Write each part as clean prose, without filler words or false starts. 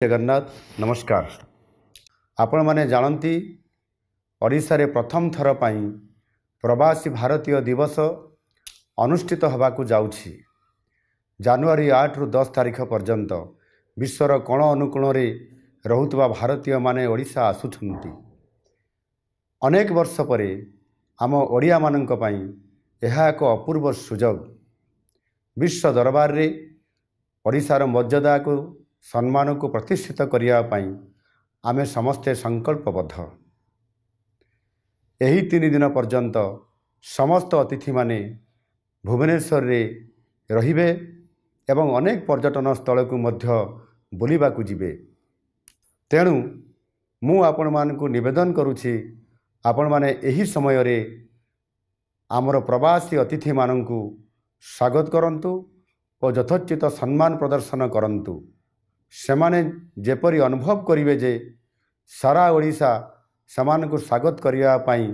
जगन्नाथ नमस्कार। आपण माने जानती ओडिशा रे प्रथम थर पाई प्रवासी भारतीय दिवस अनुष्ठित होबाकू जाउछि। जनवरी 8 रु 10 तारिख पर्यंत विश्वर कोण अनुकोण रे रहुतबा भारतीय माने ओडिशा आसुछंती। अनेक वर्ष परे आम ओडिया माननक पाई यह एक अपूर्व सुजोग। विश्व दरबार रे ओडिशार मर्यादा को सम्मान को प्रतिष्ठित करने आमे समस्ते संकल्पबद्ध। यही 3 दिन पर्यंत समस्त अतिथि माने भुवनेश्वर रे रहिबे एवं अनेक पर्यटन स्थल को मध्य बुलिबा को जिबे। तेणु मु आपण मान को निवेदन करुछि, आपण माने एही समय रे आमर प्रवासी अतिथि माननकु स्वागत करंतु और यथोचित सम्मान प्रदर्शन करंतु। सेमाने जेपरी अनुभव करिवे जे सारा ओडिशा समान को स्वागत करिया पाई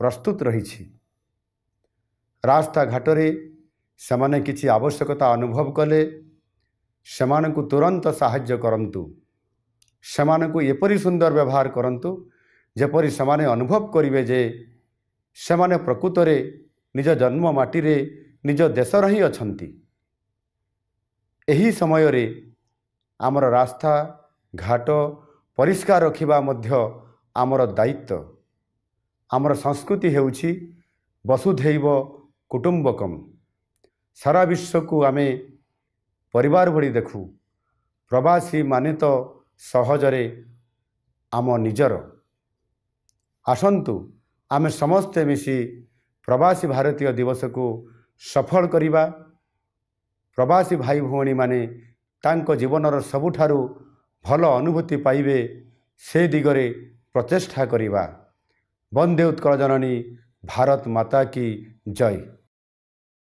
प्रस्तुत रहिछि। रास्ता घाटरे सेमाने किछि आवश्यकता अनुभव कले सेमान को तुरंत साहाय्य करंतु। सेमान को एपरी सुंदर व्यवहार करंतु जेपरी सेमाने अनुभव करिवे जे सेमाने प्रकृतरे निज जन्म माटी रे निज देश रही अछंती। एही समय रे आमर रास्ता घाट परिष्कार रखिबा मध्य आमर दायित्व। आमर संस्कृति हेउछि वसुधैव कुटुंबकम। सारा विश्व को आमे परिवार भली देखु। प्रवासी माने तो सहजरे आम निजर। आसंतु आमे समस्ते मिसी प्रवासी भारतीय दिवस को सफल करिबा। प्रवासी भाई भौणी माने तांको जीवनर सबुठारु भल अनुभूति पाइबे से दिगरे प्रचेष्टा करिबा। वंदे उत्कल जननी भारत माता की जय।